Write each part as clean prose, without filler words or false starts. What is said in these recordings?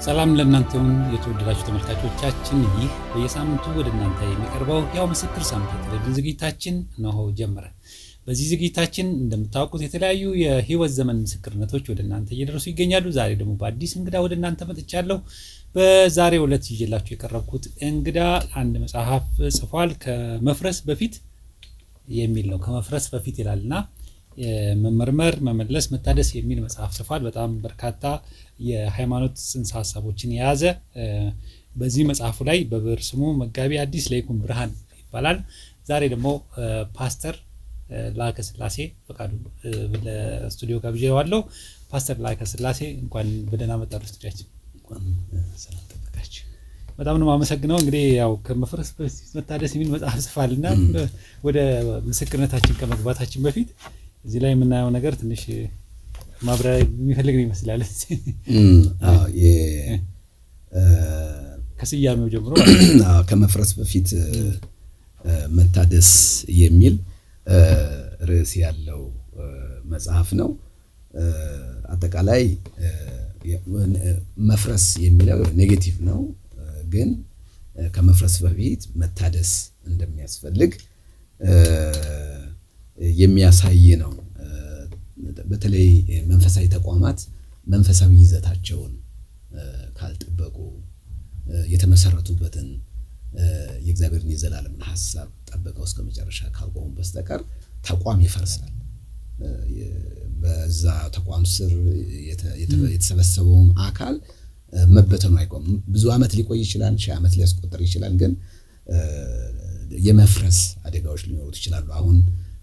ሰላም ለእናንተም የተወደዳችሁ ተመልካቾቻችን፣ ይህ በየሳምንቱ ወደ እናንተ የሚቀርበው ያው ምስክር ሳምንት ቴሌቪዥን ዝግጅታችን ነው ጀመረ። በዚህ ዝግጅታችን እንደምታውቁት የተለያዩ የህይወት ዘመን ምስክርነቶች ወደ እናንተ እየደረሱ ይገኛሉ። ዛሬ ደግሞ በአዲስ እንግዳ ወደ እናንተ መጥቻለሁ። በዛሬው ዕለት ይዤላችሁ የቀረብኩት እንግዳ አንድ መጽሐፍ ጽፏል። ከመፍረስ በፊት የሚል ነው። ከመፍረስ በፊት ይላልና መመርመር፣ መመለስ፣ መታደስ የሚል መጽሐፍ ጽፏል። በጣም በርካታ የሃይማኖት ጽንሰ ሀሳቦችን የያዘ በዚህ መጽሐፉ ላይ በብዕር ስሙ መጋቢ አዲስ ለይኩን ብርሃን ይባላል። ዛሬ ደግሞ ፓስተር ላከ ስላሴ ፈቃዱ ለስቱዲዮ ጋብዤዋለሁ። ፓስተር ላከ ስላሴ እንኳን በደህና መጣችሁ ስቱዲዮአችን። እንኳን ሰላም ተጠበቃችሁ። በጣም ነው የማመሰግነው። እንግዲህ ያው ከመፍረስ በፊት መታደስ የሚል መጽሐፍ ጽፏልና ወደ ምስክርነታችን ከመግባታችን በፊት እዚህ ላይ የምናየው ነገር ትንሽ ማብራሪያ የሚፈልግ ይመስላል። ከስያሜው ጀምሮ ከመፍረስ በፊት መታደስ የሚል ርዕስ ያለው መጽሐፍ ነው። አጠቃላይ መፍረስ የሚለው ኔጌቲቭ ነው፣ ግን ከመፍረስ በፊት መታደስ እንደሚያስፈልግ የሚያሳይ ነው። በተለይ መንፈሳዊ ተቋማት መንፈሳዊ ይዘታቸውን ካልጠበቁ የተመሰረቱበትን የእግዚአብሔርን የዘላለምን ሐሳብ ጠብቀው እስከ መጨረሻ ካልቆሙ በስተቀር ተቋም ይፈርሳል። በዛ ተቋም ስር የተሰበሰበውን አካል መበተኑ አይቆምም። ብዙ ዓመት ሊቆይ ይችላል፣ ሺህ ዓመት ሊያስቆጥር ይችላል፣ ግን የመፍረስ አደጋዎች ሊኖሩት ይችላሉ። አሁን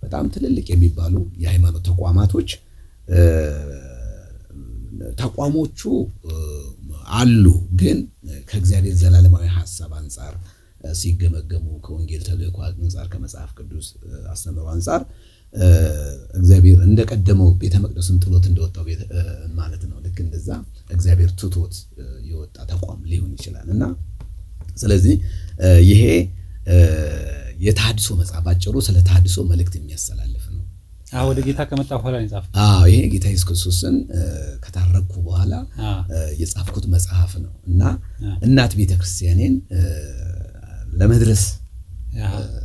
በጣም ትልልቅ የሚባሉ የሃይማኖት ተቋማቶች ተቋሞቹ አሉ፣ ግን ከእግዚአብሔር ዘላለማዊ ሐሳብ አንጻር ሲገመገሙ ከወንጌል ተልእኮ አንጻር ከመጽሐፍ ቅዱስ አስተምህሮ አንጻር እግዚአብሔር እንደቀደመው ቤተ መቅደስን ጥሎት እንደወጣው ማለት ነው። ልክ እንደዛ እግዚአብሔር ትቶት የወጣ ተቋም ሊሆን ይችላል እና ስለዚህ ይሄ የታድሶ መጽሐፍ አጭሩ ስለ ታድሶ መልእክት የሚያስተላልፍ ነው። ወደ ጌታ ከመጣ በኋላ ነው የጻፍኩት። ይሄ ጌታ ኢየሱስ ክርስቶስን ከታረኩ በኋላ የጻፍኩት መጽሐፍ ነው እና እናት ቤተክርስቲያኔን ለመድረስ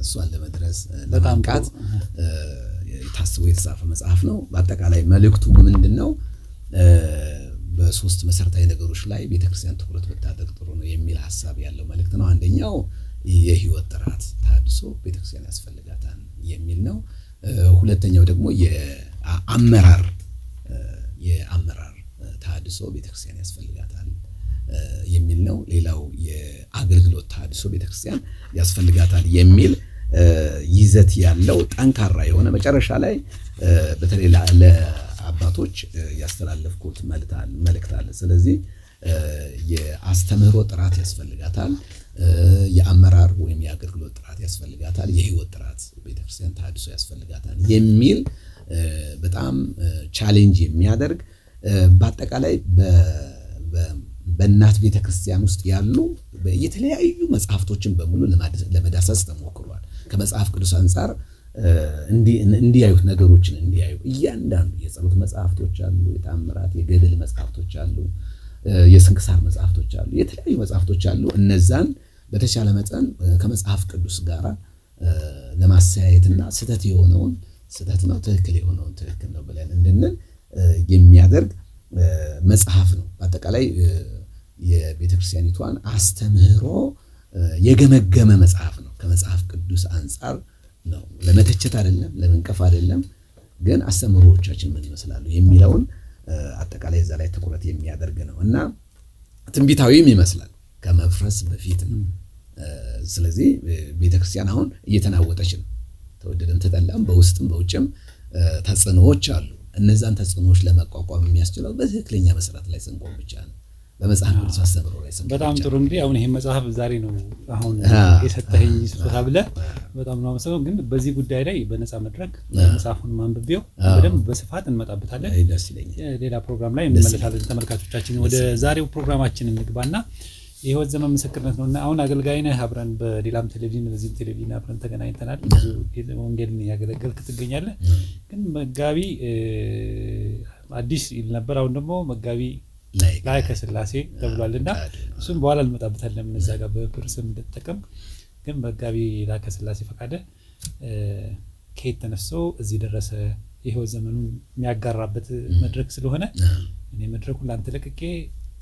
እሷን ለመድረስ ለማንቃት ታስቦ የተጻፈ መጽሐፍ ነው። በአጠቃላይ መልእክቱ ምንድነው? በሶስት መሰረታዊ ነገሮች ላይ ቤተክርስቲያን ትኩረት ብታደርግ ጥሩ ነው የሚል ሐሳብ ያለው መልእክት ነው። አንደኛው የህይወት ጥራት ታድሶ ቤተክርስቲያን ያስፈልጋታል የሚል ነው። ሁለተኛው ደግሞ የአመራር ታድሶ ቤተክርስቲያን ያስፈልጋታል የሚል ነው። ሌላው የአገልግሎት ታድሶ ቤተክርስቲያን ያስፈልጋታል የሚል ይዘት ያለው ጠንካራ የሆነ መጨረሻ ላይ በተለይ ለአባቶች ያስተላለፍኩት መልእክት አለ። ስለዚህ የአስተምህሮ ጥራት ያስፈልጋታል፣ የአመራር ወይም የአገልግሎት ጥራት ያስፈልጋታል፣ የህይወት ጥራት ቤተክርስቲያን ታድሶ ያስፈልጋታል የሚል በጣም ቻሌንጅ የሚያደርግ በአጠቃላይ በእናት ቤተክርስቲያን ውስጥ ያሉ የተለያዩ መጽሐፍቶችን በሙሉ ለመዳሰስ ተሞክሯል። ከመጽሐፍ ቅዱስ አንጻር እንዲያዩት ነገሮችን እንዲያዩ እያንዳንዱ የጸሎት መጽሐፍቶች አሉ፣ የታምራት የገድል መጽሐፍቶች አሉ፣ የስንክሳር መጽሐፍቶች አሉ፣ የተለያዩ መጽሐፍቶች አሉ። እነዛን በተቻለ መጠን ከመጽሐፍ ቅዱስ ጋር ለማስተያየትና ስህተት የሆነውን ስህተት ነው፣ ትክክል የሆነውን ትክክል ነው ብለን እንድንል የሚያደርግ መጽሐፍ ነው። በአጠቃላይ የቤተክርስቲያኒቷን አስተምህሮ የገመገመ መጽሐፍ ነው። ከመጽሐፍ ቅዱስ አንጻር ነው፣ ለመተቸት አይደለም፣ ለመንቀፍ አይደለም፣ ግን አስተምህሮዎቻችን ምን ይመስላሉ የሚለውን አጠቃላይ እዛ ላይ ትኩረት የሚያደርግ ነው እና ትንቢታዊም ይመስላል ከመፍረስ በፊት ነው። ስለዚህ ቤተክርስቲያን አሁን እየተናወጠች ነው። ተወደደም ተጠላም በውስጥም በውጭም ተጽዕኖዎች አሉ። እነዛን ተጽዕኖዎች ለመቋቋም የሚያስችለው በትክክለኛ መሰረት ላይ ስንቆም ብቻ ነው፣ በመጽሐፍ ቅዱስ አስተምህሮ ላይ ስንቆም። በጣም ጥሩ። እንግዲህ አሁን ይሄን መጽሐፍ ዛሬ ነው አሁን የሰጠኸኝ ስጦታ ብለህ በጣም ነው አመሰግናለሁ። ግን በዚህ ጉዳይ ላይ በነፃ መድረክ መጽሐፉን ማንበቢያው በደንብ በስፋት እንመጣበታለን። ሌላ ፕሮግራም ላይ እንመለሳለን። ተመልካቾቻችን ወደ ዛሬው ፕሮግራማችን እንግባና የህይወት ዘመን ምስክርነት ነውና አሁን አገልጋይ ነህ። አብረን በሌላም ቴሌቪዥን በዚህ ቴሌቪዥን አብረን ተገናኝተናል። ብዙ ወንጌልን ያገለገልክ ትገኛለህ። ግን መጋቢ አዲስ ይል ነበር፣ አሁን ደግሞ መጋቢ ላይከ ሥላሴ ተብሏልና እሱም በኋላ እንመጣበታለን። እዛ ጋር በብር ስም እንደተጠቀም ግን መጋቢ ላከ ሥላሴ ፈቃደ ከየት ተነስቶ እዚህ ደረሰ የህይወት ዘመኑን የሚያጋራበት መድረክ ስለሆነ እኔ መድረኩን ላንተ ለቅቄ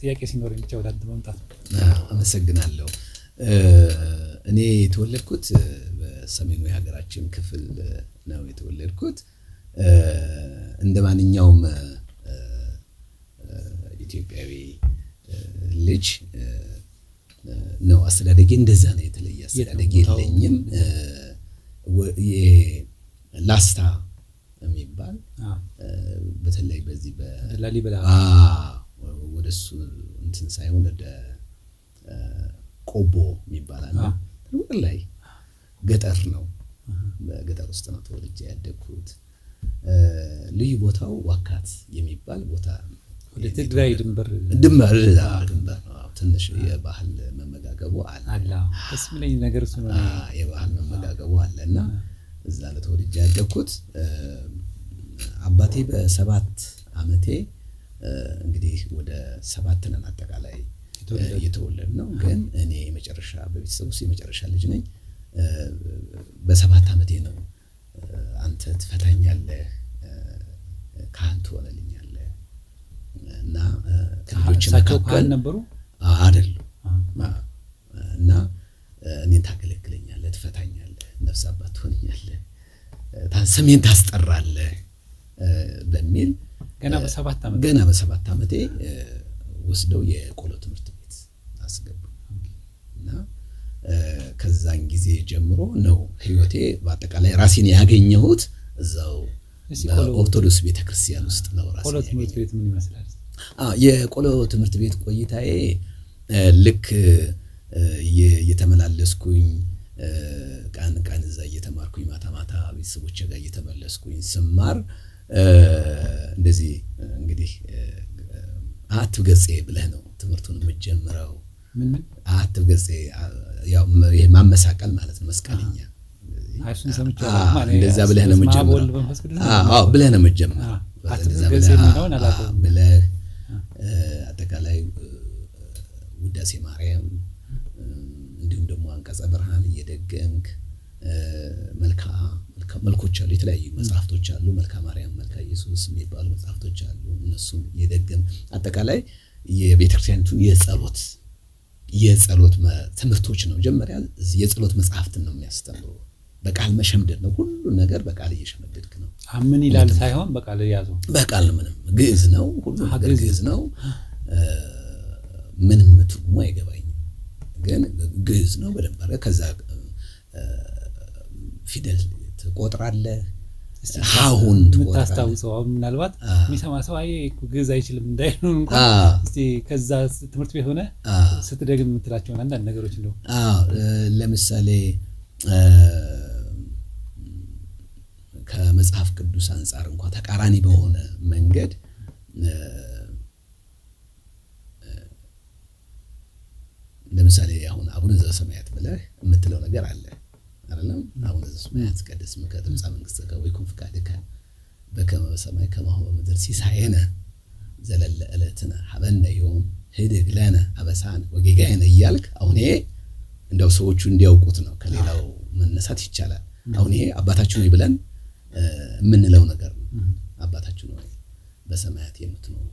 ጥያቄ ሲኖረኝ ብቻ ወደ አንተ መምጣት ነው። አመሰግናለሁ። እኔ የተወለድኩት በሰሜኑ የሀገራችን ክፍል ነው የተወለድኩት። እንደ ማንኛውም ኢትዮጵያዊ ልጅ ነው አስተዳደጌ። እንደዛ ነው፣ የተለየ አስተዳደጌ የለኝም። ላስታ የሚባል በተለይ በዚህ በላሊበላ ወደሱ እንትን ሳይሆን ወደ ቆቦ የሚባል አለ ላይ ገጠር ነው። በገጠር ውስጥ ነው ተወልጄ ያደግኩት። ልዩ ቦታው ዋካት የሚባል ቦታ ወደ ትግራይ ድንበር ትንሽ የባህል መመጋገቡ አለ። ደስ የሚለኝ ነገር እሱ ነው። የባህል መመጋገቡ አለና እዛ ነው ተወልጄ ያደግኩት። አባቴ በ7 ዓመቴ እንግዲህ ወደ 7 ነን አጠቃላይ የተወለድ ነው። ግን እኔ የመጨረሻ በቤተሰብ ውስጥ የመጨረሻ ልጅ ነኝ። በ7 ዓመቴ ነው አንተ ትፈታኛለህ፣ ካህን ትሆነልኛለህ እና ከልጆች መካከል ነበሩ አይደሉ እና እኔን ታገለግለኛለህ፣ ትፈታኛለህ፣ ነፍስ አባት ትሆነኛለህ፣ ስሜን ታስጠራለህ በሚል ገና በ7 ዓመቴ ወስደው የቆሎ ትምህርት ቤት አስገቡ እና ከዛን ጊዜ ጀምሮ ነው ህይወቴ በአጠቃላይ ራሴን ያገኘሁት እዛው ኦርቶዶክስ ቤተክርስቲያን ውስጥ ነው። ቆሎ ትምህርት ቤት ምን ይመስላል? የቆሎ ትምህርት ቤት ቆይታዬ ልክ እየተመላለስኩኝ ቀን እዛ እየተማርኩኝ ማታ ቤተሰቦቼ ጋር እየተመለስኩኝ ስማር እንደዚህ እንግዲህ አትብ ገጼ ብለህ ነው ትምህርቱን የምትጀምረው። ምን አትብ ገጼ ያው ይሄ ማመሳቀል ማለት ነው፣ መስቀልኛ አይሱን ሰምቻለሁ ማለት እንደዛ ብለህ ነው የምትጀምረው። ብለህ ነው የምትጀምረው። ብለህ አጠቃላይ ውዳሴ ማርያም እንዲሁም ደግሞ አንቀጸ ብርሃን እየደገምክ መልኮች አሉ፣ የተለያዩ መጽሐፍቶች አሉ። መልካ ማርያም፣ መልካ ኢየሱስ የሚባሉ መጽሐፍቶች አሉ። እነሱም እየደገም አጠቃላይ የቤተክርስቲያኒቱን የጸሎት ትምህርቶች ነው። መጀመሪያ የጸሎት መጽሐፍትን ነው የሚያስተምሩ። በቃል መሸምደድ ነው፣ ሁሉ ነገር በቃል እየሸመደድክ ነው። ምን ይላል ሳይሆን በቃል ያዙ። በቃል ምንም ግዕዝ ነው፣ ሁሉ ነገር ግዕዝ ነው። ምንም ትርጉሙ አይገባኝም፣ ግን ግዕዝ ነው በደንብ አድርገህ ከዛ ፊደል ትቆጥራለህ። ሃሁን የምታስታውሰው አሁን ምናልባት የሚሰማ ሰው አይ ግዕዝ አይችልም እንዳይሉ እንኳን እስቲ ከዛ ትምህርት ቤት ሆነ ስትደግም የምትላቸውን አንዳንድ ነገሮች ነው። ለምሳሌ ከመጽሐፍ ቅዱስ አንጻር እንኳን ተቃራኒ በሆነ መንገድ ለምሳሌ አሁን አቡነ ዘበሰማያት ብለህ የምትለው ነገር አለ አይደለም? አቡነ ዘበሰማያት ይትቀደስ ስምከ ትምጻእ መንግሥትከ ወይኩን ፈቃድከ በከመ በሰማይ ከማሁ በምድር ሲሳየነ ዘለለ ዕለትነ ሀበነ ዮም ህድግ ለነ አበሳነ ወጌጋየነ እያልክ አሁን ይሄ እንደው ሰዎቹ እንዲያውቁት ነው። ከሌላው መነሳት ይቻላል። አሁን ይሄ አባታችን ሆይ ብለን የምንለው ነገር ነው። አባታችን ሆይ በሰማያት የምትኖር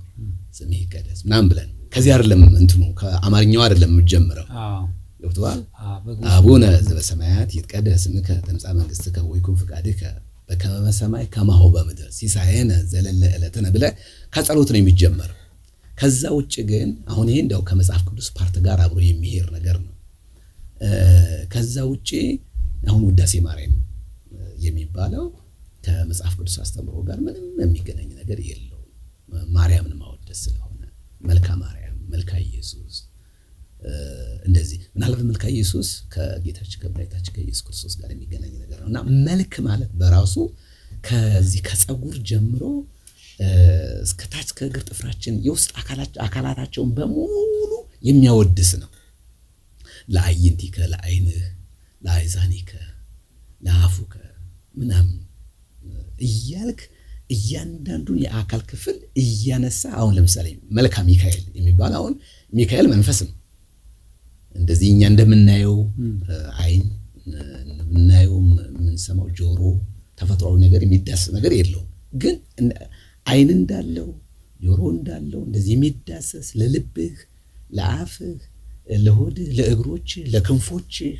ስምህ ይቀደስ ምናምን ብለን ከዚህ አይደለም እንትኑ ከአማርኛው አይደለም የምትጀምረው። ገብቶሃል? አቡነ ዘበሰማያት ይትቀደስ ስምከ ትምጻእ መንግሥትከ ወይኩን ፈቃድከ በከመ በሰማይ ከማሁ በምድር ሲሳየነ ዘለለ ዕለትነ ብለህ ከጸሎት ነው የሚጀመረው። ከዛ ውጭ ግን አሁን ይሄ እንደው ከመጽሐፍ ቅዱስ ፓርት ጋር አብሮ የሚሄድ ነገር ነው። ከዛ ውጭ አሁን ውዳሴ ማርያም የሚባለው ከመጽሐፍ ቅዱስ አስተምሮ ጋር ምንም የሚገናኝ ነገር የለውም። ማርያምን ማወደስ ስለሆነ መልካ ማርያም፣ መልካ ኢየሱስ እንደዚህ ምናልባት መልካ ኢየሱስ ከጌታችን ከመድኃኒታችን ከኢየሱስ ክርስቶስ ጋር የሚገናኝ ነገር ነውና መልክ ማለት በራሱ ከዚህ ከፀጉር ጀምሮ እስከ ታች ከእግር ጥፍራችን የውስጥ አካላታቸውን በሙሉ የሚያወድስ ነው። ለአይንቲከ ለአይንህ ለአይዛኒከ ለአፉከ ምናምን እያልክ እያንዳንዱን የአካል ክፍል እያነሳ አሁን ለምሳሌ መልካ ሚካኤል የሚባል አሁን ሚካኤል መንፈስ ነው። እንደዚህ እኛ እንደምናየው አይን እንደምናየው የምንሰማው ጆሮ ተፈጥሯዊ ነገር የሚዳሰስ ነገር የለውም። ግን አይን እንዳለው ጆሮ እንዳለው እንደዚህ የሚዳሰስ ለልብህ፣ ለአፍህ፣ ለሆድህ፣ ለእግሮችህ፣ ለክንፎችህ፣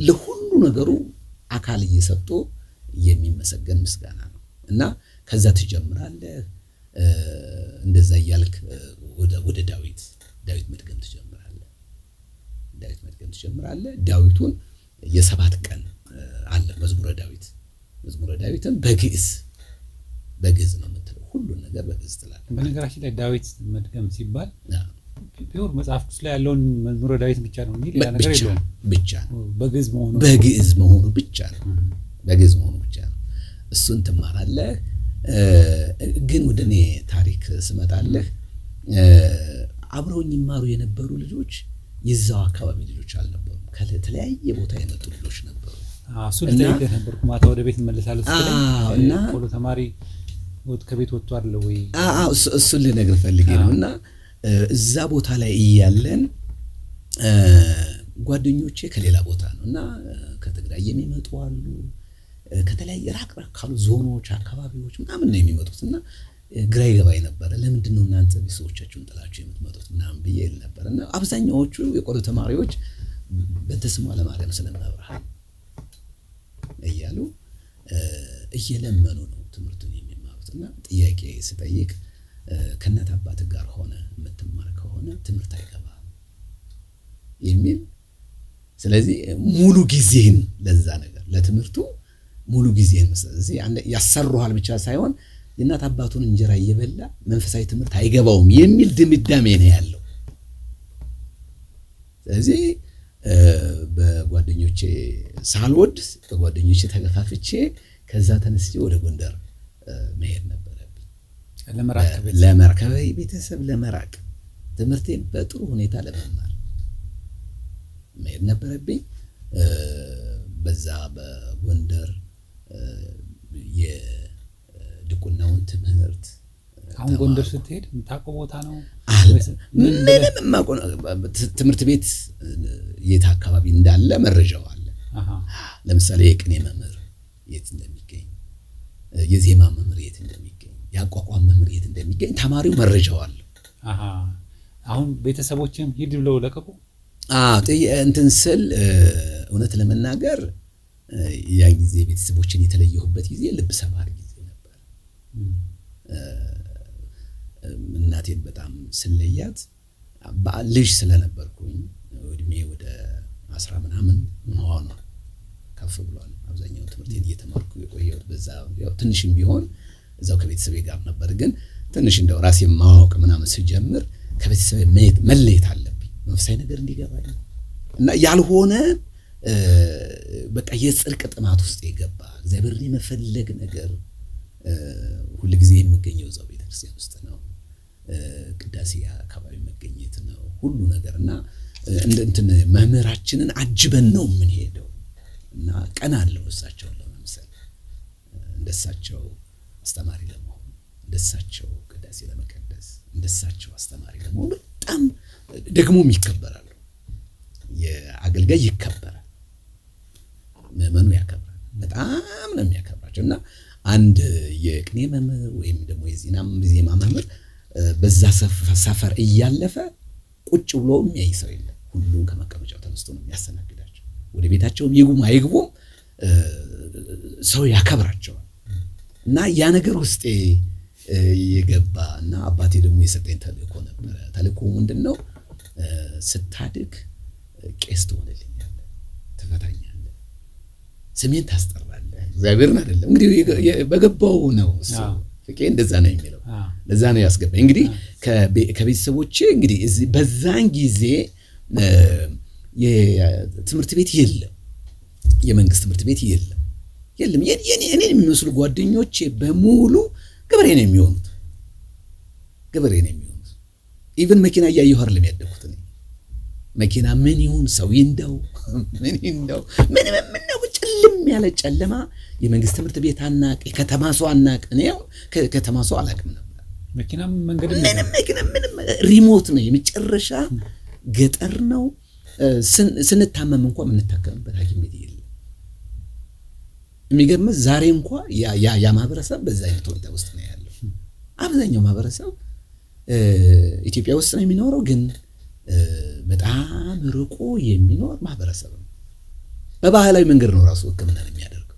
ለሁሉ ነገሩ አካል እየሰጡ የሚመሰገን ምስጋና ነው እና ከዛ ትጀምራለህ። እንደዛ እያልክ ወደ ዳዊት መድገም ትጀምራለህ። ዳዊቱን የ7 ቀን አለ መዝሙረ ዳዊትን በግዕዝ ነው የምትለው። ሁሉን ነገር በግዕዝ ትላለህ። በነገራችን ላይ ዳዊት መድገም ሲባል ቢሆን መጽሐፍ ቅዱስ ላይ ያለውን መዝሙረ ዳዊት ብቻ ነው እንጂ ሌላ ነገር የለውም። ብቻ ነው በግዕዝ መሆኑ ብቻ ነው። እሱን ትማራለህ። ግን ወደ እኔ ታሪክ ስመጣለህ አብረውኝ ይማሩ የነበሩ ልጆች የዛው አካባቢ ልጆች አልነበሩም። ከተለያየ ቦታ የመጡ ልጆች ነበሩ። እሱ ልጠይቅህ ነበርኩ። ማታ ወደ ቤት እመለሳለሁ እና ቆሎ ተማሪ ከቤት ወጥቶ አይደለ ወይ? እሱን ልነግርህ ፈልጌ ነው። እና እዛ ቦታ ላይ እያለን ጓደኞቼ ከሌላ ቦታ ነው እና ከትግራይ የሚመጡ አሉ፣ ከተለያየ ራቅ ካሉ ዞኖች አካባቢዎች ምናምን ነው የሚመጡት እና ግራ ይገባኝ ነበር። ለምንድን ነው እናንተ ቤተሰቦቻችሁን ጥላችሁ የምትመጡት ምናምን ብዬ እል ነበር። እና አብዛኛዎቹ የቆሎ ተማሪዎች በተስሟ ለማርያም ስለመብርሃን እያሉ እየለመኑ ነው ትምህርቱን የሚማሩት። እና ጥያቄ ስጠይቅ ከእናት አባት ጋር ሆነ የምትማር ከሆነ ትምህርት አይገባም የሚል፣ ስለዚህ ሙሉ ጊዜህን ለዛ ነገር ለትምህርቱ ሙሉ ጊዜህን ስለዚህ ያሰሩሃል ብቻ ሳይሆን የእናት አባቱን እንጀራ እየበላ መንፈሳዊ ትምህርት አይገባውም የሚል ድምዳሜ ነው ያለው። ስለዚህ በጓደኞቼ ሳልወድ በጓደኞቼ ተገፋፍቼ ከዛ ተነስቼ ወደ ጎንደር መሄድ ነበረብኝ። ለመራቅ ቤተሰብ ለመራቅ ትምህርቴን በጥሩ ሁኔታ ለመማር መሄድ ነበረብኝ። በዛ በጎንደር የድቁናውን ትምህርት አሁን ጎንደር ስትሄድ የምታውቀው ቦታ ነው? ምንም የማውቀው ትምህርት ቤት የት አካባቢ እንዳለ መረጃው አለ። ለምሳሌ የቅኔ መምህር የት እንደሚገኝ፣ የዜማ መምህር የት እንደሚገኝ፣ የአቋቋም መምህር የት እንደሚገኝ ተማሪው መረጃው አለ። አሁን ቤተሰቦችም ሂድ ብለው ለቀቁ? እንትን ስል እውነት ለመናገር ያ ጊዜ ቤተሰቦችን የተለየሁበት ጊዜ ልብ ሰባሪ ጊዜ ነበር። እናቴን በጣም ስለያት ልጅ ስለነበርኩኝ እድሜ ወደ 10 ምናምን ሆኖ ከፍ ብሏል። አብዛኛው ትምህርቴን እየተማርኩ የቆየሁት በዛ ያው ትንሽም ቢሆን እዛው ከቤተሰቤ ጋር ነበር። ግን ትንሽ እንደው ራሴን ማወቅ ምናምን ስጀምር ከቤተሰቤ መለየት አለብኝ መንፈሳዊ ነገር እንዲገባኝ እና ያልሆነ በቃ የጽድቅ ጥማት ውስጥ የገባ እግዚአብሔርን የመፈለግ ነገር ሁሉ ጊዜ የምገኘው እዛው ቤተክርስቲያን ውስጥ ነው። ቅዳሴ አካባቢ መገኘት ነው ሁሉ ነገርና እንትን መምህራችንን አጅበን ነው የምንሄደው እና ቀን አለው እሳቸው ለምሳሌ እንደሳቸው አስተማሪ ለመሆን እንደሳቸው ቅዳሴ ለመቀደስ እንደሳቸው አስተማሪ ለመሆን በጣም ደግሞም ይከበራሉ። የአገልጋይ ይከበራል፣ ምዕመኑ ያከብራል። በጣም ነው የሚያከብራቸው እና አንድ የቅኔ መምህር ወይም ደግሞ የዜማ መምህር በዛ ሰፈር እያለፈ ቁጭ ብሎ የሚያይ ሰው የለም። ሁሉም ከመቀመጫው ተነስቶ ነው የሚያስተናግዳቸው። ወደ ቤታቸውም ይግቡም አይግቡም ሰው ያከብራቸዋል እና ያ ነገር ውስጤ የገባ እና አባቴ ደግሞ የሰጠኝ ተልእኮ ነበረ። ተልእኮ ምንድነው? ስታድግ ቄስ ትሆንልኛለህ፣ ትፈታኛለህ፣ ስሜን ታስጠራለህ። እግዚአብሔርን አይደለም እንግዲህ በገባው ነው እሱ ፍቄ እንደዛ ነው የሚለው። ለዛ ነው ያስገባኝ። እንግዲህ ከቤተሰቦቼ እንግዲህ በዛን ጊዜ የትምህርት ቤት የለም፣ የመንግስት ትምህርት ቤት የለም። እኔን የሚመስሉ ጓደኞቼ በሙሉ ገበሬ ነው የሚሆኑት። ኢቭን መኪና እያየሁ አይደለም ያደኩት እኔ። መኪና ምን ይሁን ሰው ይንዳው ምን ይንዳው ምን ነው ጭልም ያለ ጨለማ የመንግስት ትምህርት ቤት አናቅ የከተማ ሰው አናቅ እኔ ያው ከተማ ሰው አላቅም ነበር መኪናም መንገድ ምንም ሪሞት ነው የመጨረሻ ገጠር ነው ስንታመም እንኳን የምንታከምበት ሐኪም ቤት የለም የሚገርም ዛሬ እንኳን ያ ማህበረሰብ በዛ አይነት ሁኔታ ውስጥ ነው ያለው አብዛኛው ማህበረሰብ ኢትዮጵያ ውስጥ ነው የሚኖረው ግን በጣም ርቆ የሚኖር ማህበረሰብ ነው በባህላዊ መንገድ ነው ራሱ ህክምና የሚያደርገው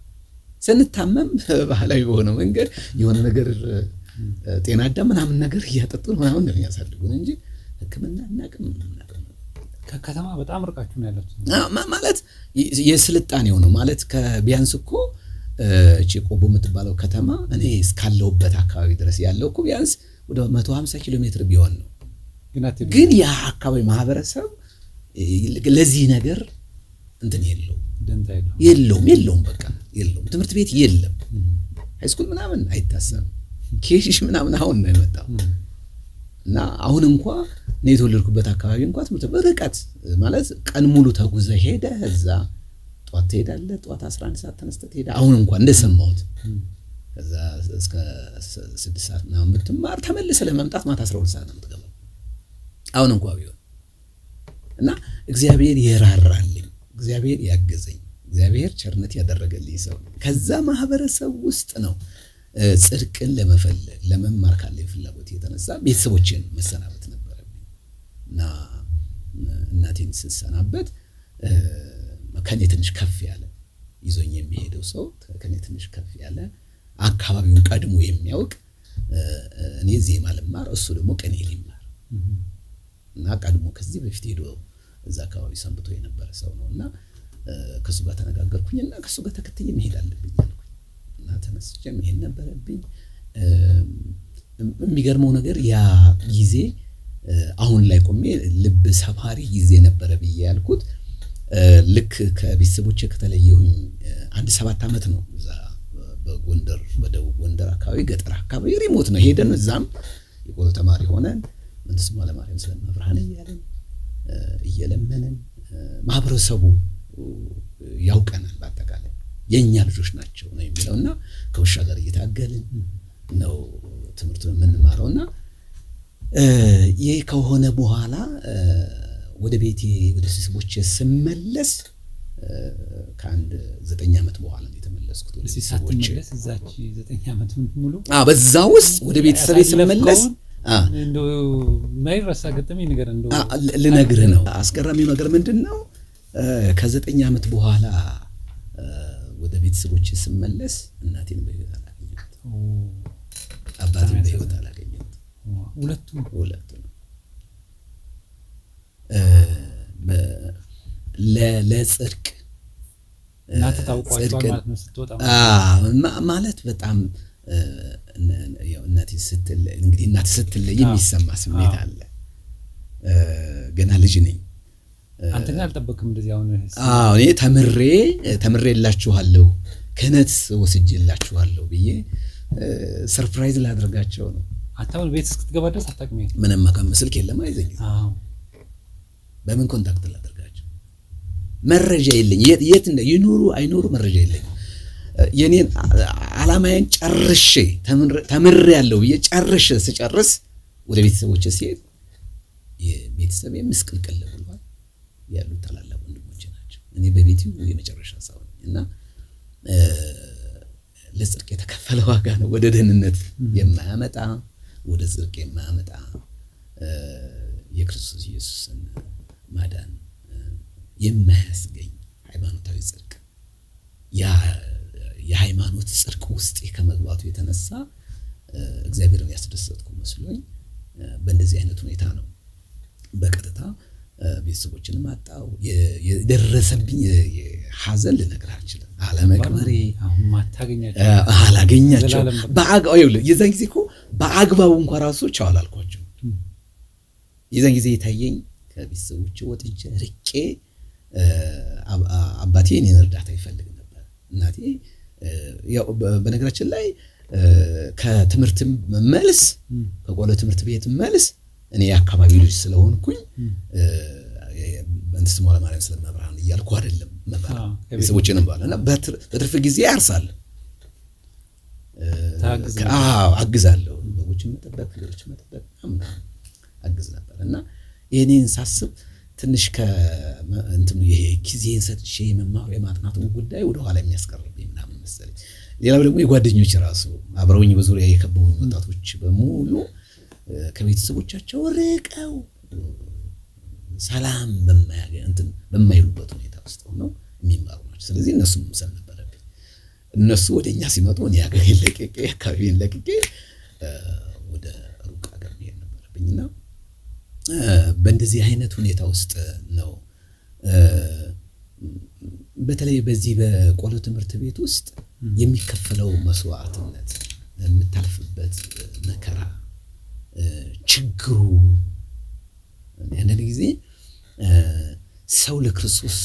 ስንታመም ባህላዊ በሆነ መንገድ የሆነ ነገር ጤና አዳም ምናምን ነገር እያጠጡን ምናምን ነው የሚያሳድጉን እንጂ ህክምና እናቅም ከከተማ በጣም ርቃችሁ ነው ያላችሁ ማለት የስልጣኔው ነው ማለት ከቢያንስ እኮ ቺቆቦ የምትባለው ከተማ እኔ እስካለሁበት አካባቢ ድረስ ያለው እኮ ቢያንስ ወደ 150 ኪሎ ሜትር ቢሆን ነው ግን ያ አካባቢ ማህበረሰብ ለዚህ ነገር እንትን የለውም በቃ የለውም ትምህርት ቤት የለም ሃይስኩል ምናምን አይታሰብም ኬሺሽ ምናምን አሁን ነው የመጣው እና አሁን እንኳን ነው የተወለድኩበት አካባቢ እንኳን ትምህርት በርቀት ማለት ቀን ሙሉ ተጉዘ ሄደ እዛ ጧት ትሄዳለህ ጧት 11 ሰዓት ተነስተህ ትሄዳለህ አሁን እንኳን እንደሰማሁት ከዛ እስከ 6 ሰዓት ምናምን ብትማር ተመልሰህ ለመምጣት ማታ 12 ሰዓት ነው የምትገባው አሁን እንኳን ቢሆን እና እግዚአብሔር ይራራልኝ እግዚአብሔር ያገዘኝ እግዚአብሔር ቸርነት ያደረገልኝ ሰው ከዛ ማህበረሰብ ውስጥ ነው ጽድቅን ለመፈለግ ለመማር ካለኝ ፍላጎት የተነሳ ቤተሰቦቼን መሰናበት ነበረብኝ እና እናቴን ስሰናበት ከኔ ትንሽ ከፍ ያለ ይዞኝ የሚሄደው ሰው ከኔ ትንሽ ከፍ ያለ አካባቢውን ቀድሞ የሚያውቅ እኔ ዜማ ልማር እሱ ደግሞ ቅኔ ሊማር እና ቀድሞ ከዚህ በፊት ሄዶ እዛ አካባቢ ሰንብቶ የነበረ ሰው ነውና ከሱ ጋር ተነጋገርኩኝና ከሱ ጋር ተከትዬ መሄድ አለብኝ አልኩኝ እና ተነስቼ መሄድ ነበረብኝ የሚገርመው ነገር ያ ጊዜ አሁን ላይ ቆሜ ልብ ሰፋሪ ጊዜ ነበረ ብዬ ያልኩት ልክ ከቤተሰቦቼ ከተለየሁኝ 7 ዓመት ነው እዛ በጎንደር በደቡብ ጎንደር አካባቢ ገጠር አካባቢ ሪሞት ነው ሄደን እዛም የቆሎ ተማሪ ሆነን መንተስማ ለማርያም ስለማብርሃን እየለመነን ማህበረሰቡ ያውቀናል በአጠቃላይ የኛ ልጆች ናቸው ነው የሚለውና ከውሻ ጋር እየታገልን ነው ትምህርት የምንማረውና ይሄ ከሆነ በኋላ ወደ ቤቴ ወደ ቤተሰቦቼ ስመለስ ከአንድ 9 ዓመት በኋላ ነው የተመለስኩት ወደ ቤተሰቦቼ እዛች 9 ዓመት ሙሉ በዛ ውስጥ ወደ ቤተሰቤ ስመለስ እንደው ማይረሳ ገጠመኝ ነገር እንደው ልነግርህ ነው አስገራሚው ነገር ምንድነው ከ9 ዓመት በኋላ ወደ ቤተሰቦቼ ስመለስ እናቴን በህይወት አላገኘኋት አባቴን በህይወት አላገኘሁት ሁለቱም ለጽድቅ እናት ታውቋቸዋል ማለት ነው ስትወጣ ማለት በጣም ያው እናት ስትል እንግዲህ እናት ስትል የሚሰማ ስሜት አለ ገና ልጅ ነኝ አንተ ግን አልጠበቅም እንደዚህ አሁን እኔ ተምሬላችኋለሁ ክህነት ወስጄላችኋለሁ ብዬ ሰርፕራይዝ ላደርጋቸው ነው አታውን ቤት እስክትገባ ድረስ አታውቅም ምንም ስልክ የለም አይዘኝ በምን ኮንታክት ላደርጋቸው መረጃ የለኝ የት እንደ ይኖሩ አይኖሩ መረጃ የለኝ የኔን አላማዬን ጨርሼ ተምሬያለሁ ብዬ ስጨርስ ወደ ቤተሰቦቼ ሲሄድ የቤተሰብ ምስቅልቅል ብሏል ያሉት ታላላቅ ወንድሞቼ ናቸው እኔ በቤቴው የመጨረሻ ሰው ነኝና ለጽድቅ የተከፈለ ዋጋ ነው ወደ ደህንነት የማያመጣ ወደ ጽድቅ የማያመጣ የክርስቶስ ኢየሱስን ማዳን የማያስገኝ ሃይማኖታዊ ጽድቅ የሃይማኖት ጽድቅ ውስጥ ከመግባቱ የተነሳ እግዚአብሔርን ያስደሰትኩ መስሎኝ በእንደዚህ አይነት ሁኔታ ነው በቀጥታ ቤተሰቦችን ማጣው የደረሰብኝ ሐዘን ልነግርህ አልችልም አለመቅበሬ አላገኛቸው የዛን ጊዜ እኮ በአግባቡ እንኳን ራሱ ቻው አላልኳቸው የዛን ጊዜ የታየኝ ከቤተሰቦቼ ወጥቼ ርቄ አባቴ እኔን እርዳታ ይፈልግ ነበር እናቴ ያው በነገራችን ላይ ከትምህርት መልስ ከቆሎ ትምህርት ቤት መልስ እኔ አካባቢ ልጅ ስለሆንኩኝ ቅድስት ሞላ ማርያም ስለመብራን እያልኩ አይደለም መባል ቤተሰቦቼንም ባለና በትርፍ ጊዜ ያርሳል አግዛለሁ በጎችን መጠበቅ ፍሬዎችን መጠበቅ አግዝ ነበር እና የኔን ሳስብ ትንሽ ከእንትኑ ይሄ ጊዜን ሰጥቼ መማሩ የማጥናቱን ጉዳይ ወደ ኋላ የሚያስቀርብኝ ምናምን መሰለኝ። ሌላው ደግሞ የጓደኞች ራሱ አብረውኝ በዙሪያ የከበቡኝ ወጣቶች በሙሉ ከቤተሰቦቻቸው ርቀው ሰላም በማይሉበት ሁኔታ ውስጥ ሆነው የሚማሩ ናቸው። ስለዚህ እነሱም መምሰል ነበረብኝ። እነሱ ወደኛ ሲመጡ እኔ ሀገሬን ለቅቄ አካባቢን ለቅቄ ወደ ሩቅ ሀገር መሄድ ነበረብኝና በእንደዚህ አይነት ሁኔታ ውስጥ ነው በተለይ በዚህ በቆሎ ትምህርት ቤት ውስጥ የሚከፈለው መስዋዕትነት የምታልፍበት መከራ ችግሩ አንዳንድ ጊዜ ሰው ለክርስቶስ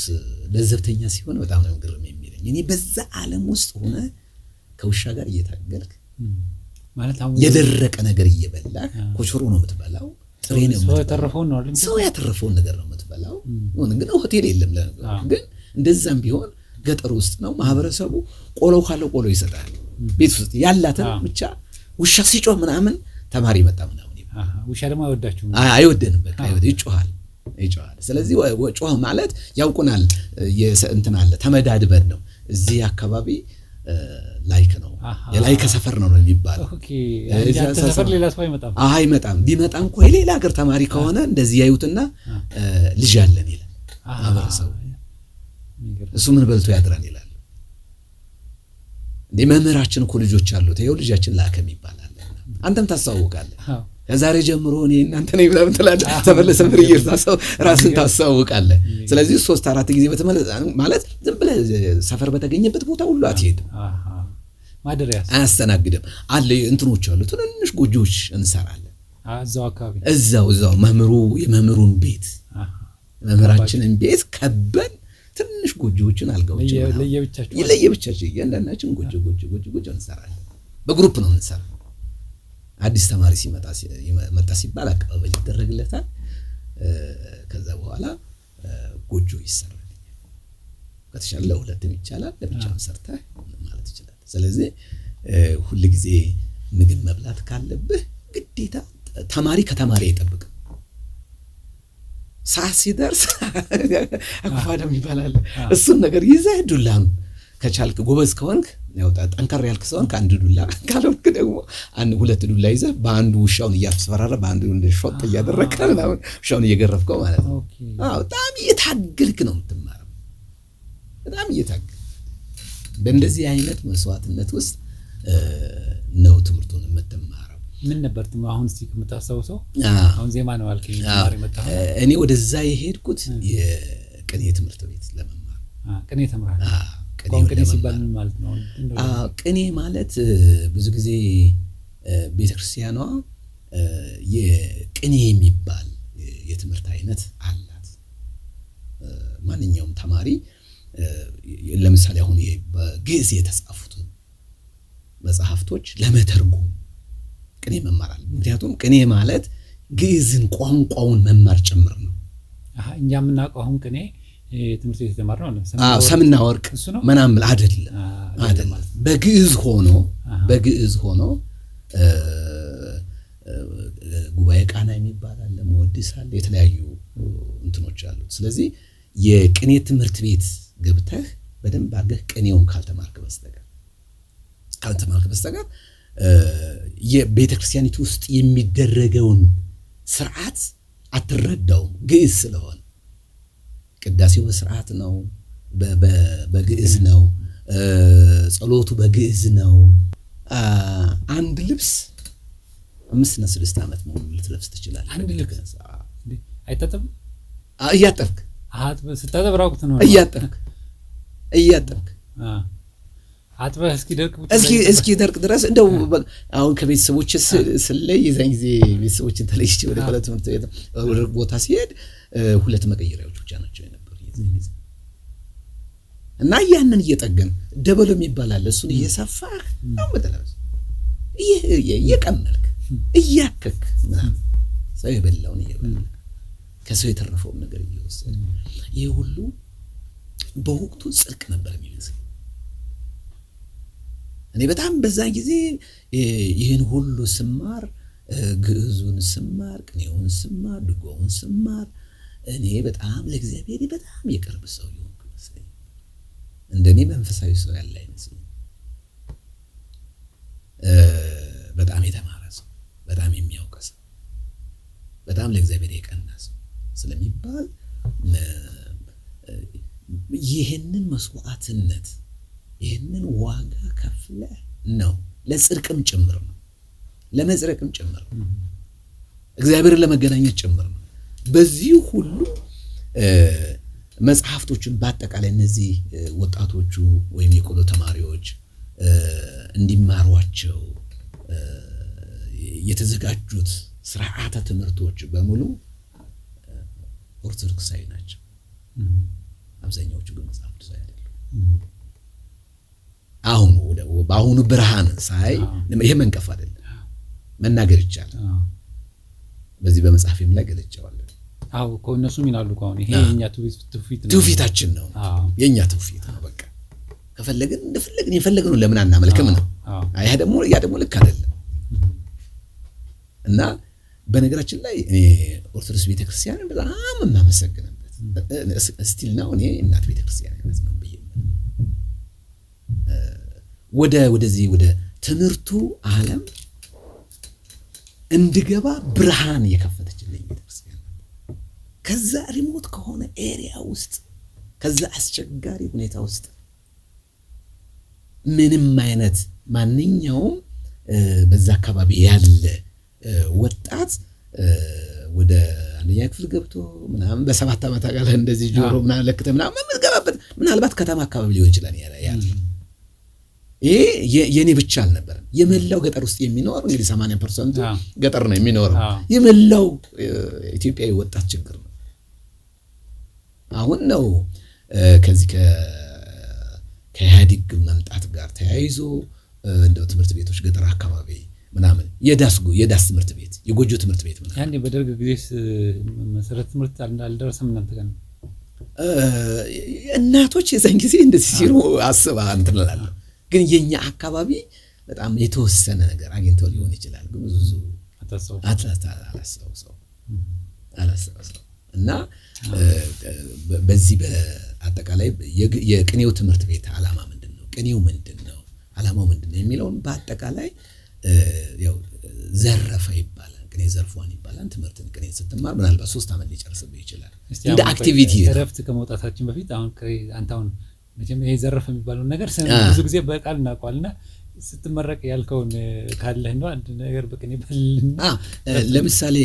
ለዘብተኛ ሲሆን በጣም ነው ግርም የሚለኝ። እኔ በዛ ዓለም ውስጥ ሆነ ከውሻ ጋር እየታገልክ ማለት አሁን የደረቀ ነገር እየበላ ኮቾሮ ነው የምትበላው ጥሬ ነው ሰው ያተረፈውን ነገር ነው የምትበላው። ግን ሆቴል የለም ለነገሩ ግን እንደዛም ቢሆን ገጠር ውስጥ ነው ማህበረሰቡ ቆሎ ካለው ቆሎ ይሰጣል ቤት ውስጥ ያላትን ብቻ ውሻ ሲጮህ ምናምን ተማሪ መጣ ምናምን ውሻ ደግሞ አይወደንም በቃ ይጮሃል። ስለዚህ ጮህ ማለት ያውቁናል እንትን አለ ተመዳድበን ነው እዚህ አካባቢ ላይክ ነው የላይክ ሰፈር ነው የሚባለው። ኦኬ ያ ሰፈር ሌላ ሰው አይመጣም ቢመጣ እንኳን የሌላ ሀገር ተማሪ ከሆነ እንደዚህ ያዩትና ልጅ አለን ይላል ማህበረሰቡ። እሱ ምን በልቶ ያድራን ይላል። እንደ መምህራችን እኮ ልጆች አሉት ይሄው ልጃችን ላከም ይባላል። አንተም ታስተዋውቃለህ ከዛሬ ጀምሮ እኔ እናንተ ነኝ ብለህ ትላለህ ተመለሰ ፍሪየርታ ሰው ራስን ታስተዋውቃለህ። ስለዚህ 3-4 ጊዜ በተመለሰ ማለት ዝም ብለህ ሰፈር በተገኘበት ቦታ ሁሉ አትሄድም። ማደሪያ አያስተናግድም አለ እንትኖች አሉ ትንንሽ ጎጆዎች እንሰራለን እዛው አካባቢ እዛው የመምህሩን ቤት መምህራችንን ቤት ከበን ትንሽ ጎጆዎችን አልጋዎች ለየብቻቸው እያንዳንዳችን ጎጆ እንሰራለን። በግሩፕ ነው እንሰራለን። አዲስ ተማሪ መጣ ሲባል አቀባበል ይደረግለታል። ከዛ በኋላ ጎጆ ይሰራል። ከተሻለ ለሁለትም ይቻላል ለብቻም ሰርተህ ማለት ይችላል። ስለዚህ ሁሉ ጊዜ ምግብ መብላት ካለብህ ግዴታ ተማሪ ከተማሪ አይጠብቅም። ሰዓት ሲደርስ አፋዳም ይባላል እሱን ነገር ይዘህ ዱላም ከቻልክ ጎበዝ ከሆንክ ያው ጠንከር ያልክ ሰውን ከአንድ ዱላ ካልሆንክ ደግሞ ሁለት ዱላ ይዘህ በአንዱ ውሻውን እያስፈራራ በአንዱ እንደ ሾጥ እያደረግህ ምናምን ውሻውን እየገረፍከው ማለት ነው። በጣም እየታገልክ ነው የምትማረው። በጣም እየታገልክ በእንደዚህ አይነት መስዋዕትነት ውስጥ ነው ትምህርቱን የምትማረው። ምን ነበር አሁን እስቲ የምታስታውሰው? አሁን ዜማ ነው አልከኝ ማሪ መጣ። እኔ ወደዛ የሄድኩት የቅኔ ትምህርት ቤት ለመማር። ቅኔ ተምራለህ? ቅኔ ሲባል ምን ማለት ነው? ቅኔ ማለት ብዙ ጊዜ ቤተክርስቲያኗ የቅኔ የሚባል የትምህርት አይነት አላት። ማንኛውም ተማሪ ለምሳሌ አሁን በግዕዝ የተጻፉት መጽሐፍቶች ለመተርጎም ቅኔ መማር አለ። ምክንያቱም ቅኔ ማለት ግዕዝን ቋንቋውን መማር ጭምር ነው። እኛ የምናውቀው አሁን ቅኔ ትምህርት ቤት የተማርነው ነው ሰምና ወርቅ ምናምን አይደለም። በግዕዝ ሆኖ ጉባኤ ቃና የሚባል አለ መወድስ አለ የተለያዩ እንትኖች አሉት። ስለዚህ የቅኔ ትምህርት ቤት ገብተህ በደንብ አድርገህ ቅኔውን ካልተማርክ በስተቀር የቤተክርስቲያኒቱ ውስጥ የሚደረገውን ስርዓት አትረዳውም። ግዕዝ ስለሆነ ቅዳሴው በስርዓት ነው፣ በግዕዝ ነው፣ ጸሎቱ በግዕዝ ነው። አንድ ልብስ 5-6 ዓመት ሙሉ ልትለብስ ትችላለህ። አንድ ልብስ አይታጠብም? እያጠብክ ስታጠብ ራቁት ነው እያጠብክ አጥበህ እስኪ ደርቅ ድረስ እንደው አሁን ከቤተሰቦች ስለይ የዛን ጊዜ ቤተሰቦችን ተለይቼ ወደ ቆሎ ትምህርት ቤት ወደ ቦታ ሲሄድ 2 መቀየሪያዎች ብቻ ናቸው የነበሩ የዛን ጊዜ እና ያንን እየጠገን ደበሎም ይባላል እሱን እየሰፋህ ነው መተለበስ እየቀመልክ እያከክ ምናምን ሰው የበላውን እየበላ ከሰው የተረፈውን ነገር እየወሰደ ይህ ሁሉ በወቅቱ ጽድቅ ነበር የሚመስል። እኔ በጣም በዛ ጊዜ ይህን ሁሉ ስማር፣ ግዕዙን ስማር፣ ቅኔውን ስማር፣ ድጓውን ስማር እኔ በጣም ለእግዚአብሔር በጣም የቅርብ ሰው ይሆንኩ ይመስለኝ። እንደኔ መንፈሳዊ ሰው ያለ አይመስለኝ። በጣም የተማረ ሰው፣ በጣም የሚያውቅ ሰው፣ በጣም ለእግዚአብሔር የቀና ሰው ስለሚባል ይህንን መስዋዕትነት ይህንን ዋጋ ከፍለ ነው ለጽድቅም ጭምር ነው፣ ለመጽደቅም ጭምር ነው፣ እግዚአብሔርን ለመገናኘት ጭምር ነው። በዚህ ሁሉ መጽሐፍቶችን በአጠቃላይ እነዚህ ወጣቶቹ ወይም የቆሎ ተማሪዎች እንዲማሯቸው የተዘጋጁት ስርዓተ ትምህርቶች በሙሉ ኦርቶዶክሳዊ ናቸው። አብዛኛዎቹ ግን መጽሐፍ ቅዱሳዊ አይደሉም። በአሁኑ ብርሃን ሳይ ይሄ መንቀፍ አይደለም፣ መናገር ይቻላል። በዚህ በመጽሐፌም ላይ ገልጬዋለሁ። ከእነሱም ይላሉ አሁን ይሄ የኛ ትውፊታችን ነው፣ የኛ ትውፊት ነው። በቃ ከፈለግን እንደፈለግን የፈለግነው ለምን አናመልክም ነው። ያ ደግሞ ልክ አይደለም። እና በነገራችን ላይ እኔ ኦርቶዶክስ ቤተክርስቲያንን በጣም የማመሰግንበት ስቲል ነው። እኔ እናት ቤተክርስቲያን ነው ብዬ ወደዚህ ወደ ትምህርቱ ዓለም እንድገባ ብርሃን የከፈተችልኝ ቤተክርስቲያን ነው። ከዛ ሪሞት ከሆነ ኤሪያ ውስጥ ከዛ አስቸጋሪ ሁኔታ ውስጥ ምንም አይነት ማንኛውም በዛ አካባቢ ያለ ወጣት ወደ አንደኛ ክፍል ገብቶ ምናምን በ7 ዓመት አጋለ እንደዚህ ጆሮ ምናምን ለክተ ምናምን መዝገባበት ምናልባት ከተማ አካባቢ ሊሆን ይችላል ያለ ይሄ የኔ ብቻ አልነበረም። የመላው ገጠር ውስጥ የሚኖር እንግዲህ 80% ገጠር ነው የሚኖረው። የመላው ኢትዮጵያዊ ወጣት ችግር ነው። አሁን ነው ከዚህ ከኢህአዴግ መምጣት ጋር ተያይዞ እንደው ትምህርት ቤቶች ገጠር አካባቢ ምናምን የዳስ ትምህርት ቤት የጎጆ ትምህርት ቤት ምናምን ያኔ በደርግ ጊዜስ መሰረት ትምህርት አልደረሰም እናንተ ጋር? እናቶች የዛን ጊዜ እንደዚህ ሲሉ አስባ እንትን እላለሁ። ግን የኛ አካባቢ በጣም የተወሰነ ነገር አግኝተው ሊሆን ይችላል። ግን ብዙ አላሰበው እና በዚህ በአጠቃላይ የቅኔው ትምህርት ቤት ዓላማ ምንድነው? ቅኔው ምንድነው? ዓላማው ምንድነው የሚለውን በአጠቃላይ ያው ዘረፈ ይባላል። ቅኔ ዘርፏን ይባላል። ትምህርትን ቅኔ ስትማር ምናልባት 3 ዓመት ሊጨርስብህ ይችላል እንደ አክቲቪቲ። እረፍት ከመውጣታችን በፊት አንተውን መጀመሪያ ይሄ ዘረፈ የሚባለው ነገር ብዙ ጊዜ በቃል እናውቀዋልና ስትመረቅ ያልከውን ካለህ ነው አንድ ነገር በቅኔ በልና ለምሳሌ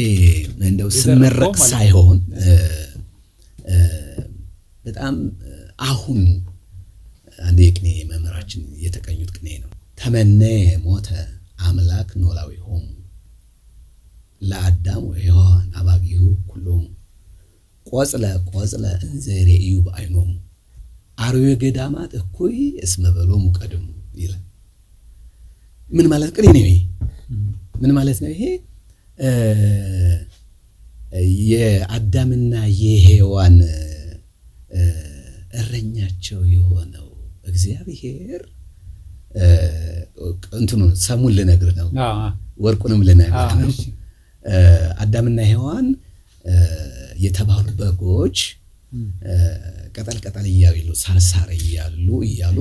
እንደው ስመረቅ ሳይሆን በጣም አሁን አንድ የቅኔ መምህራችን የተቀኙት ቅኔ ነው። ተመነ ሞተ አምላክ ኖላዊ ሆሙ ለአዳም ወሔዋን አባጊሁ ኩሎም ቆጽለ እንዘይሬዩ በአይኖሙ አርዌ ገዳማት እኩይ እስመ በሎሙ ቀድሙ ይላል። ምን ማለት ቅኔ ነው ይሄ? ምን ማለት ነው ይሄ? የአዳምና የሔዋን እረኛቸው የሆነው እግዚአብሔር እንትኑ ሰሙን ልነግርህ ነው፣ ወርቁንም ልነግርህ ነው። አዳምና ሔዋን የተባሉ በጎች ቀጠል እያሉ ሳር እያሉ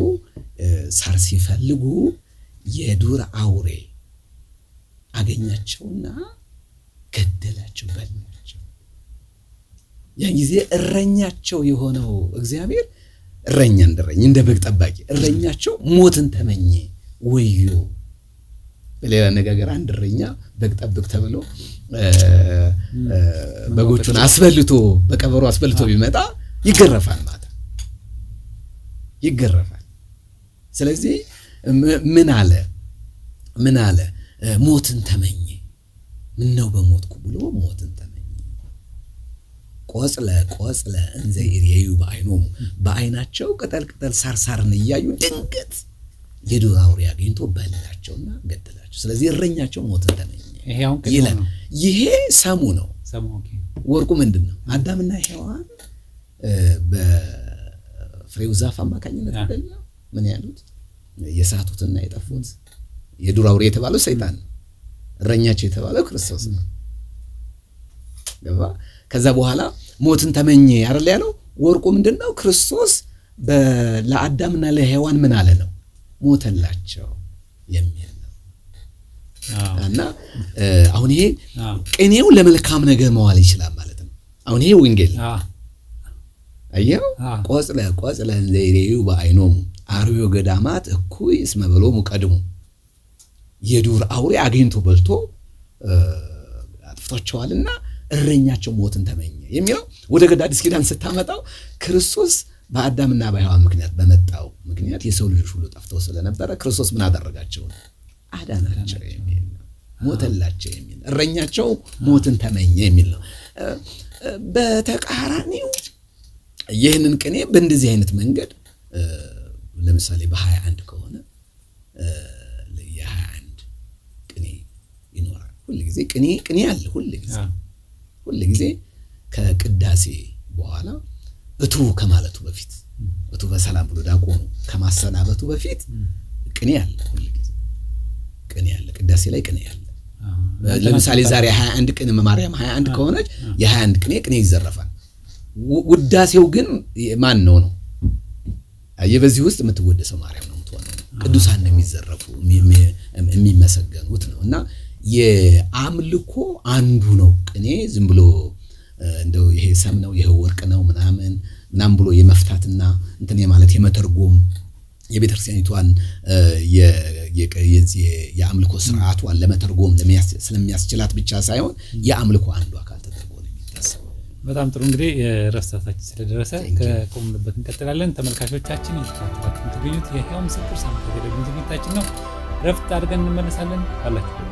ሳር ሲፈልጉ የዱር አውሬ አገኛቸውና ገደላቸው፣ በላቸው። ያን ጊዜ እረኛቸው የሆነው እግዚአብሔር እረኛ እንደ በግ ጠባቂ እረኛቸው ሞትን ተመኘ። ወዮ! በሌላ አነጋገር አንድ እረኛ በግ ጠብቅ ተብሎ በጎቹን አስበልቶ በቀበሮ አስበልቶ ቢመጣ ይገረፋል ማለት ይገረፋል። ስለዚህ ምን አለ ሞትን ተመኘ። ምን ነው በሞትኩ ብሎ ሞትን ተመኘ። ቆጽለ እንዘይሬዩ በአይኖሙ በአይናቸው ቅጠል ሳርን እያዩ ድንገት የዱር አውሬ አግኝቶ በላቸውና ገደላቸው። ስለዚህ እረኛቸው ሞትን ተመኘ ይላል። ይሄ ሰሙ ነው። ወርቁ ምንድነው? አዳምና ሔዋን በፍሬው ዛፍ አማካኝነት አይደለም ምን ያሉት የሳቱትና የጠፉት የዱር አውሬ የተባለው ሰይጣን ነው። እረኛቸው የተባለው ክርስቶስ ነው። ገባ? ከዛ በኋላ ሞትን ተመኘ አይደል ያለው። ወርቁ ምንድነው? ክርስቶስ ለአዳምና ለሔዋን ምን አለ ነው? ሞተላቸው የሚል ነው። እና አሁን ይሄ ቅኔው ለመልካም ነገር መዋል ይችላል ማለት ነው። አሁን ይሄ ወንጌል አየው ቆጽለ ለይሬዩ በአይኖሙ አርዮ ገዳማት እኩይ እስመ በሎሙ ቀድሙ የዱር አውሬ አግኝቶ በልቶ አጥፍቷቸዋልና እረኛቸው ሞትን ተመኘ የሚለው ወደ አዲስ ኪዳን ስታመጣው ክርስቶስ በአዳምና በሔዋን ምክንያት በመጣው ምክንያት የሰው ልጆች ሁሉ ጠፍተው ስለነበረ ክርስቶስ ምን አደረጋቸው? አዳናቸው የሚል ነው። ሞተላቸው የሚል እረኛቸው ሞትን ተመኘ የሚል ነው። በተቃራኒው ይህንን ቅኔ በእንደዚህ አይነት መንገድ ለምሳሌ በ21 ከሆነ የ21 ቅኔ ይኖራል። ሁልጊዜ ቅኔ አለ። ሁልጊዜ ከቅዳሴ በኋላ እቱ ከማለቱ በፊት እቱ በሰላም ብሎ ዲያቆኑ ከማሰናበቱ በፊት ቅኔ አለ። ሁልጊዜ ቅኔ አለ። ቅዳሴ ላይ ቅኔ አለ። ለምሳሌ ዛሬ 21 ቅኔ ማርያም 21 ከሆነች የ21 ቅኔ ይዘረፋል። ውዳሴው ግን ማን ነው? በዚህ ውስጥ የምትወደሰው ማርያም ነው የምትሆነው። ቅዱሳን ነው የሚዘረፉ የሚመሰገኑት ነው። እና የአምልኮ አንዱ ነው ቅኔ። ዝም ብሎ እንደው ይሄ ሰም ነው ይሄ ወርቅ ነው ምናምን ብሎ የመፍታትና እንትን የማለት የመተርጎም የቤተክርስቲያኒቷን የአምልኮ ስርዓቷን ለመተርጎም ስለሚያስችላት ብቻ ሳይሆን የአምልኮ አንዱ አካል ተደርጎ ነው የሚታሰበው። በጣም ጥሩ። እንግዲህ ረፍታችን ስለደረሰ ከቆምንበት እንቀጥላለን። ተመልካቾቻችን እየተከታተላችሁ የምትገኙት የሕያው ምስክር ሳምንታዊ ቴሌቪዥን ዝግጅታችን ነው። ረፍት አድርገን እንመለሳለን። አላችሁ